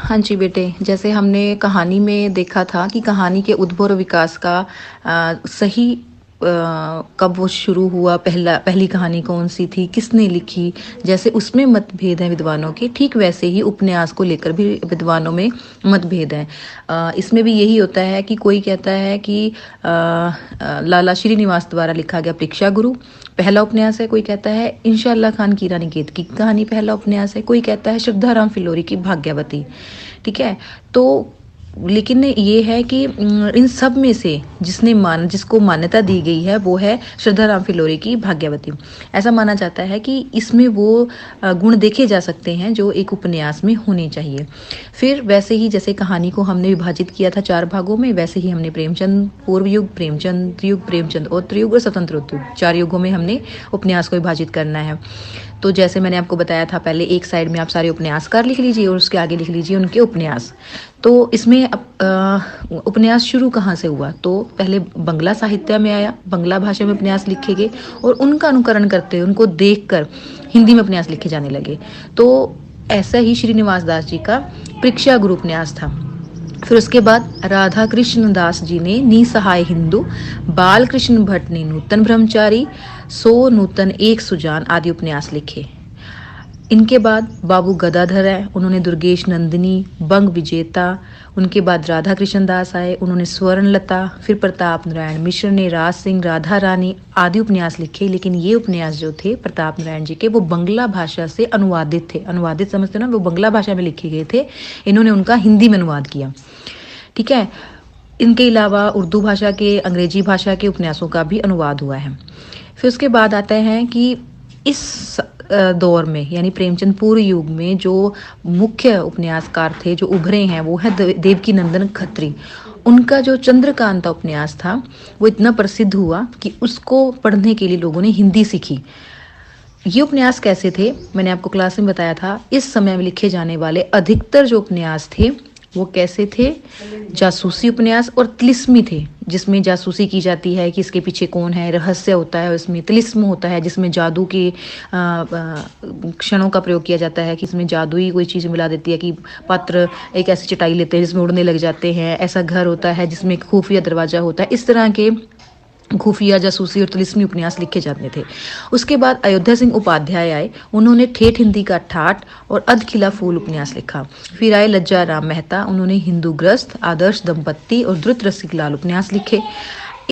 हाँ जी बेटे, जैसे हमने कहानी में देखा था कि कहानी के उद्भव और विकास का सही कब वो शुरू हुआ, पहली कहानी कौन-सी थी, किसने लिखी, जैसे उसमें मतभेद हैं विद्वानों के, ठीक वैसे ही उपन्यास को लेकर भी विद्वानों में मतभेद हैं। इसमें भी यही होता है कि कोई कहता है कि लाला श्रीनिवास द्वारा लिखा गया परीक्षा गुरु पहला उपन्यास है, कोई कहता है इंशाअल्लाह खान की रानीखेत की कहानी पहला उपन्यास है, कोई कहता है श्रद्धाराम फिल्लोरी की भाग्यवती। ठीक है, तो लेकिन ये है कि इन सब में से जिसको मान्यता दी गई है वो है श्रद्धाराम फिल्लोरी की भाग्यवती। ऐसा माना जाता है कि इसमें वो गुण देखे जा सकते हैं जो एक उपन्यास में होने चाहिए। फिर वैसे ही जैसे कहानी को हमने विभाजित किया था 4 भागों में, वैसे ही हमने प्रेमचंद पूर्व युग, प्रेमचंद युग, प्रेमचंद उत्तर युग और स्वतंत्र युग, 4 युगों में हमने उपन्यास को विभाजित करना है। तो जैसे मैंने आपको बताया था, पहले एक साइड में आप सारे उपन्यासकार लिख लीजिए और उसके आगे लिख लीजिए उनके उपन्यास। तो इसमें उपन्यास शुरू कहाँ से हुआ? तो पहले बंगला साहित्य में आया, बंगला भाषा में उपन्यास लिखे गए और उनका अनुकरण करते हुए, उनको देखकर हिंदी में उपन्यास लिखे जाने लगे। तो ऐसा ही श्रीनिवास दास जी का परीक्षा गुरु उपन्यास था। फिर उसके बाद राधा कृष्ण दास जी ने निसहाय हिंदू, बाल कृष्ण भट्ट ने नूतन ब्रह्मचारी, सो नूतन एक सुजान आदि उपन्यास लिखे। इनके बाद बाबू गदाधर है, उन्होंने दुर्गेश नंदिनी, बंग विजेता। उनके बाद राधा कृष्ण दास आए, उन्होंने स्वर्णलता। फिर प्रताप नारायण मिश्र ने राज सिंह, राधा रानी आदि उपन्यास लिखे। लेकिन ये उपन्यास जो थे प्रताप नारायण जी के, वो बंगला भाषा से अनुवादित थे। अनुवादित समझते ना, वो बंगला भाषा में लिखे गए थे, इन्होंने उनका हिंदी में अनुवाद किया। ठीक है, इनके अलावा उर्दू भाषा के, अंग्रेजी भाषा के उपन्यासों का भी अनुवाद हुआ है। फिर उसके बाद आते हैं कि इस दौर में यानी प्रेमचंद पूर्व युग में जो मुख्य उपन्यासकार थे जो उभरे हैं वो है देवकी नंदन खत्री। उनका जो चंद्रकांता उपन्यास था वो इतना प्रसिद्ध हुआ कि उसको पढ़ने के लिए लोगों ने हिंदी सीखी। ये उपन्यास कैसे थे, मैंने आपको क्लास में बताया था। इस समय में लिखे जाने वाले अधिकतर जो उपन्यास थे वो कैसे थे? जासूसी उपन्यास और तिलिस्मी थे, जिसमें जासूसी की जाती है कि इसके पीछे कौन है, रहस्य होता है। उसमें तिलिस्म होता है जिसमें जादू के क्षणों का प्रयोग किया जाता है कि इसमें जादुई कोई चीज़ मिला देती है कि पात्र एक ऐसी चटाई लेते हैं जिसमें उड़ने लग जाते हैं। ऐसा घर होता है जिसमें एक खुफिया दरवाजा होता है। इस तरह के खुफिया, जासूसी और तिलिस्मी उपन्यास लिखे जाते थे। उसके बाद अयोध्या सिंह उपाध्याय आए, उन्होंने ठेठ हिंदी का ठाठ और अधखिला फूल उपन्यास लिखा। फिर आए लज्जा राम मेहता, उन्होंने हिंदू ग्रस्त, आदर्श दंपत्ति और द्रुत रसिक लाल उपन्यास लिखे।